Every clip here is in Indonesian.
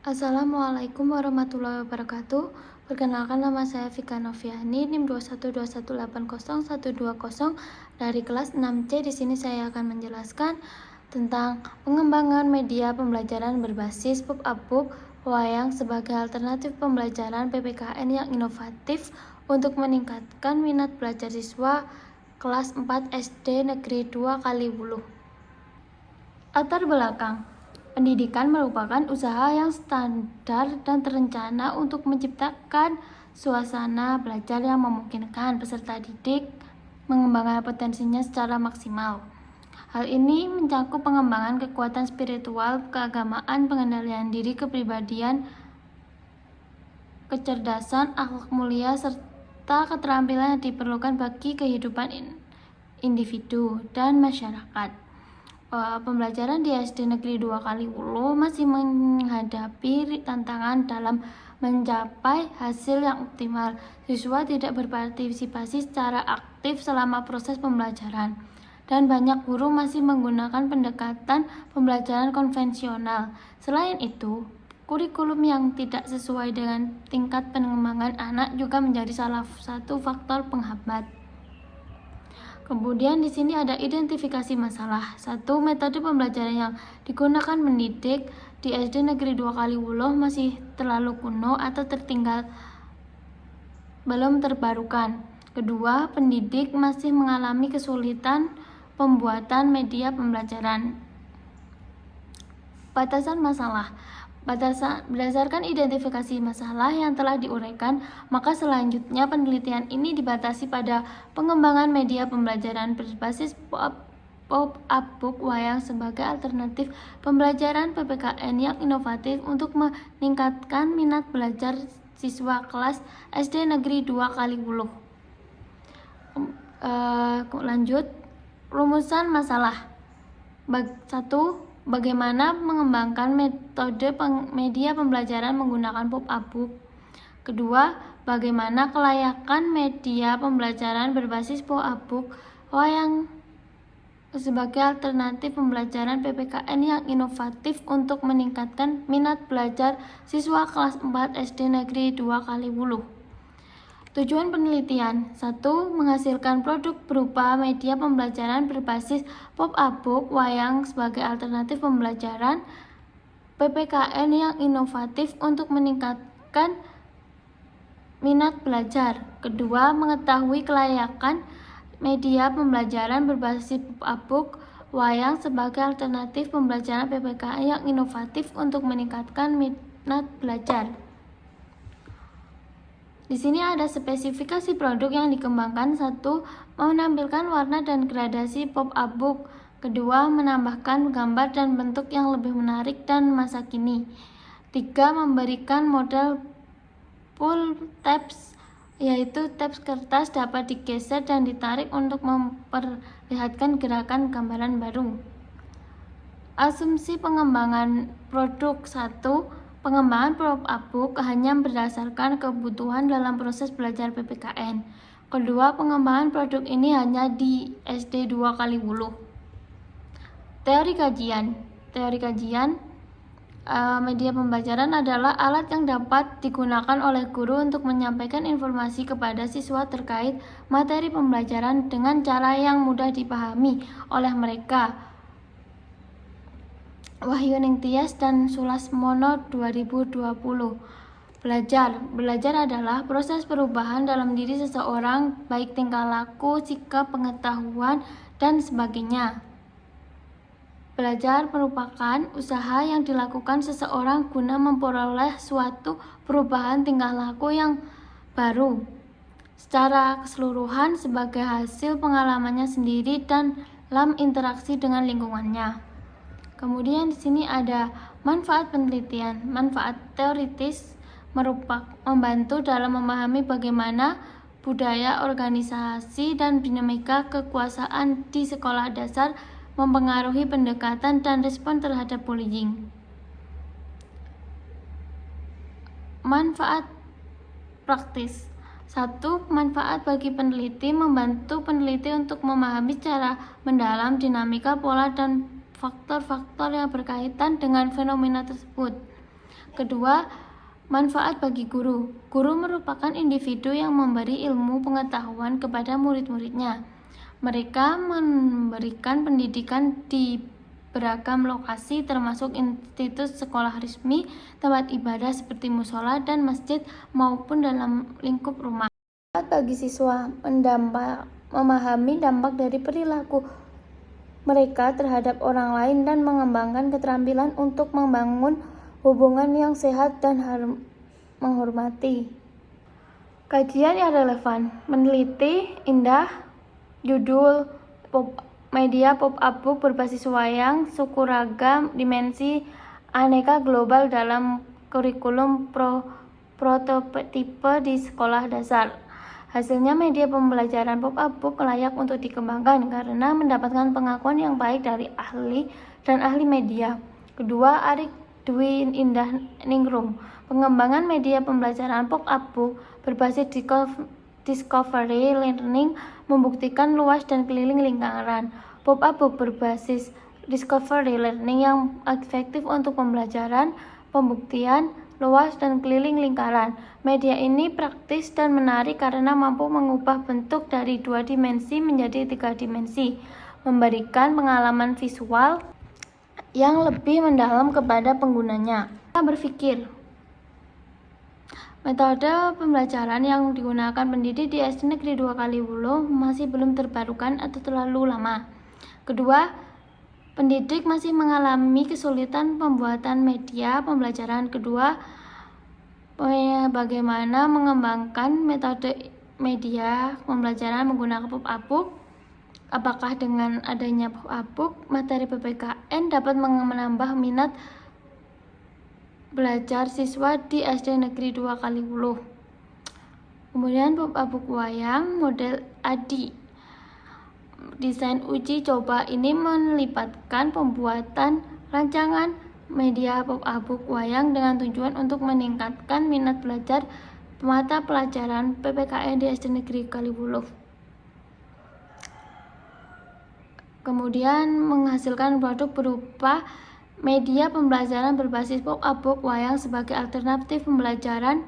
Assalamualaikum warahmatullahi wabarakatuh. Perkenalkan, nama saya Vika Noviani, NIM 212180120 dari kelas 6C. Di sini saya akan menjelaskan tentang pengembangan media pembelajaran berbasis pop-up book wayang sebagai alternatif pembelajaran PPKN yang inovatif untuk meningkatkan minat belajar siswa kelas 4 SD Negeri 2 Kaliwuluh. Latar belakang. Pendidikan merupakan usaha yang standar dan terencana untuk menciptakan suasana belajar yang memungkinkan peserta didik mengembangkan potensinya secara maksimal. Hal ini mencakup pengembangan kekuatan spiritual, keagamaan, pengendalian diri, kepribadian, kecerdasan, akhlak mulia, serta keterampilan yang diperlukan bagi kehidupan individu dan masyarakat. Pembelajaran di SD Negeri 2 Kaliwuluh masih menghadapi tantangan dalam mencapai hasil yang optimal. Siswa tidak berpartisipasi secara aktif selama proses pembelajaran, dan banyak guru masih menggunakan pendekatan pembelajaran konvensional. Selain itu, kurikulum yang tidak sesuai dengan tingkat pengembangan anak juga menjadi salah satu faktor penghambat. Kemudian di sini ada identifikasi masalah. 1. Metode pembelajaran yang digunakan mendidik di SD Negeri 2 Kaliwuluh masih terlalu kuno atau tertinggal, belum terbarukan. Kedua, pendidik masih mengalami kesulitan pembuatan media pembelajaran. Batasan masalah. Berdasarkan identifikasi masalah yang telah diuraikan, maka selanjutnya penelitian ini dibatasi pada pengembangan media pembelajaran berbasis pop-up book wayang sebagai alternatif pembelajaran PPKN yang inovatif untuk meningkatkan minat belajar siswa kelas SD Negeri 2 Kaliwuluh. Lanjut, rumusan masalah. 1. Bagaimana mengembangkan metode media pembelajaran menggunakan pop-up book. Kedua, bagaimana kelayakan media pembelajaran berbasis pop-up book wayang sebagai alternatif pembelajaran PPKN yang inovatif untuk meningkatkan minat belajar siswa kelas 4 SD Negeri 2 Kaliwuluh. Tujuan penelitian. 1. Menghasilkan produk berupa media pembelajaran berbasis pop-up book wayang sebagai alternatif pembelajaran PPKN yang inovatif untuk meningkatkan minat belajar. Kedua, mengetahui kelayakan media pembelajaran berbasis pop-up book wayang sebagai alternatif pembelajaran PPKN yang inovatif untuk meningkatkan minat belajar. Di sini ada spesifikasi produk yang dikembangkan. 1. Menampilkan warna dan gradasi pop-up book. Kedua, menambahkan gambar dan bentuk yang lebih menarik dan masa kini. 3. Memberikan model pull tabs, yaitu tabs kertas dapat digeser dan ditarik untuk memperlihatkan gerakan gambaran baru. Asumsi pengembangan produk. 1. Pengembangan pop-up book hanya berdasarkan kebutuhan dalam proses belajar PPKN. Kedua, pengembangan produk ini hanya di SD 2 Kaliwuluh. Teori kajian. Media pembelajaran adalah alat yang dapat digunakan oleh guru untuk menyampaikan informasi kepada siswa terkait materi pembelajaran dengan cara yang mudah dipahami oleh mereka. Wahyu Ningtyas dan Sulasmono 2020. Belajar adalah proses perubahan dalam diri seseorang, baik tingkah laku, sikap, pengetahuan, dan sebagainya. Belajar merupakan usaha yang dilakukan seseorang guna memperoleh suatu perubahan tingkah laku yang baru secara keseluruhan sebagai hasil pengalamannya sendiri dan dalam interaksi dengan lingkungannya. Kemudian di sini ada manfaat penelitian. Manfaat teoritis membantu dalam memahami bagaimana budaya, organisasi, dan dinamika kekuasaan di sekolah dasar mempengaruhi pendekatan dan respon terhadap bullying. Manfaat praktis. 1. Manfaat bagi peneliti. Membantu peneliti untuk memahami secara mendalam dinamika, pola, dan faktor-faktor yang berkaitan dengan fenomena tersebut. Kedua, manfaat bagi guru. Guru merupakan individu yang memberi ilmu pengetahuan kepada murid-muridnya. Mereka memberikan pendidikan di beragam lokasi termasuk institut sekolah resmi, tempat ibadah seperti musola dan masjid maupun dalam lingkup rumah. Bagi siswa memahami dampak dari perilaku mereka terhadap orang lain dan mengembangkan keterampilan untuk membangun hubungan yang sehat dan menghormati. Kajian yang relevan meneliti indah judul media pop-up book berbasis wayang suku ragam dimensi aneka global dalam kurikulum prototipe di sekolah dasar. Hasilnya media pembelajaran pop-up book layak untuk dikembangkan karena mendapatkan pengakuan yang baik dari ahli dan ahli media. Kedua, Arik Dwi Indah Ningrum. Pengembangan media pembelajaran pop-up book berbasis discovery learning membuktikan luas dan keliling lingkaran. Pop-up book berbasis discovery learning yang efektif untuk pembelajaran, pembuktian, luas dan keliling lingkaran. Media ini praktis dan menarik karena mampu mengubah bentuk dari 2 dimensi menjadi 3 dimensi, memberikan pengalaman visual yang lebih mendalam kepada penggunanya. Kita berpikir, metode pembelajaran yang digunakan pendidik di SD Negeri 2 Kaliwulo masih belum terbarukan atau terlalu lama. Kedua, pendidik masih mengalami kesulitan pembuatan media pembelajaran. Kedua, bagaimana mengembangkan metode media pembelajaran menggunakan pop-up book? Apakah dengan adanya pop-up book, materi PPKN dapat menambah minat belajar siswa di SD Negeri 2 Kaliwulo? Kemudian pop-up book wayang model ADI. Desain uji coba ini melibatkan pembuatan rancangan media pop-up book wayang dengan tujuan untuk meningkatkan minat belajar mata pelajaran PPKN di SD Negeri Kaliwulo. Kemudian menghasilkan produk berupa media pembelajaran berbasis pop-up book wayang sebagai alternatif pembelajaran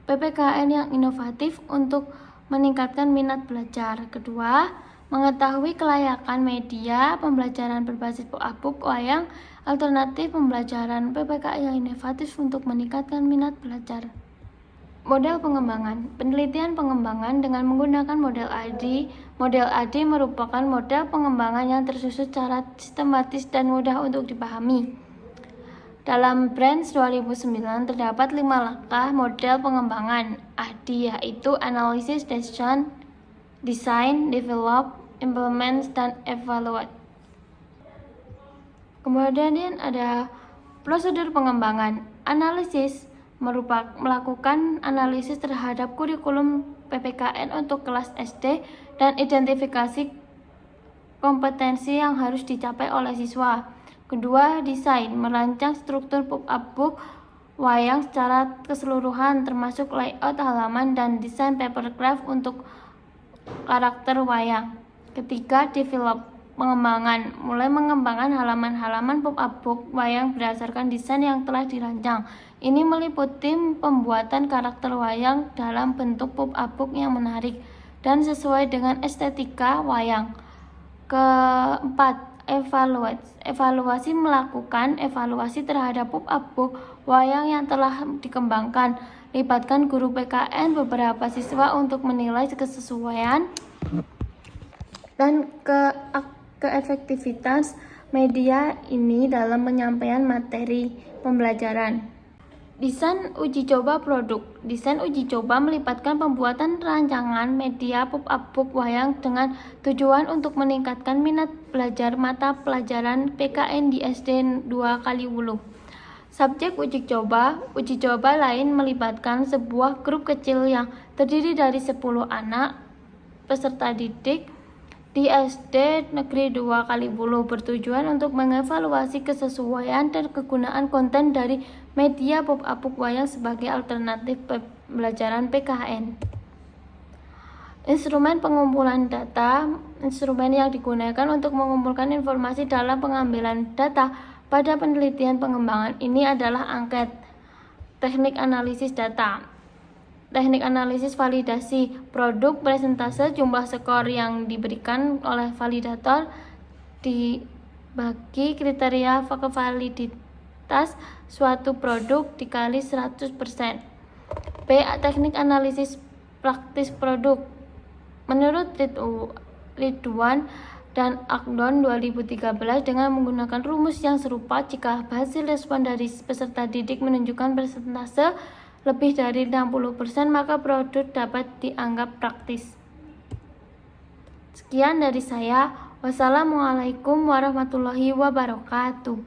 PPKN yang inovatif untuk meningkatkan minat belajar. Kedua, mengetahui kelayakan media pembelajaran berbasis pop-up book wayang alternatif pembelajaran PPKN yang inovatif untuk meningkatkan minat belajar. Model pengembangan. Penelitian pengembangan dengan menggunakan model ADI. Model ADI merupakan model pengembangan yang tersusun secara sistematis dan mudah untuk dipahami. Dalam Branch 2009 terdapat 5 langkah model pengembangan ADI, yaitu Analysis, Design, Develop, Implement, dan Evaluate. Kemudian ada prosedur pengembangan. Analisis melakukan analisis terhadap kurikulum PPKN untuk kelas SD dan identifikasi kompetensi yang harus dicapai oleh siswa. Kedua, desain, merancang struktur pop-up book wayang secara keseluruhan termasuk layout halaman dan desain paper craft untuk karakter wayang. Ketiga, develop, pengembangan, mulai mengembangkan halaman-halaman pop-up book wayang berdasarkan desain yang telah dirancang. Ini meliputi pembuatan karakter wayang dalam bentuk pop-up book yang menarik dan sesuai dengan estetika wayang. Keempat, evaluasi, melakukan evaluasi terhadap pop-up book wayang yang telah dikembangkan. Libatkan guru PKN beberapa siswa untuk menilai kesesuaian dan keefektivitas media ini dalam penyampaian materi pembelajaran. Desain uji coba produk. Desain uji coba melibatkan pembuatan rancangan media pop-up book wayang dengan tujuan untuk meningkatkan minat belajar mata pelajaran PKN di SD 2 Kaliwulo. Subjek uji coba lain melibatkan sebuah grup kecil yang terdiri dari 10 anak peserta didik di SD Negeri 2 Kaliwulo bertujuan untuk mengevaluasi kesesuaian dan kegunaan konten dari media pop-up book wayang sebagai alternatif pembelajaran PKN. Instrumen pengumpulan data. Instrumen yang digunakan untuk mengumpulkan informasi dalam pengambilan data pada penelitian pengembangan ini adalah angket, teknik analisis data, teknik analisis validasi produk, presentase jumlah skor yang diberikan oleh validator dibagi kriteria validitas suatu produk dikali 100%. B. Teknik analisis praktis produk. Menurut Ridwan dan Akdon 2013, dengan menggunakan rumus yang serupa, jika hasil respon dari peserta didik menunjukkan persentase lebih dari 60%, maka produk dapat dianggap praktis. Sekian dari saya. Wassalamualaikum warahmatullahi wabarakatuh.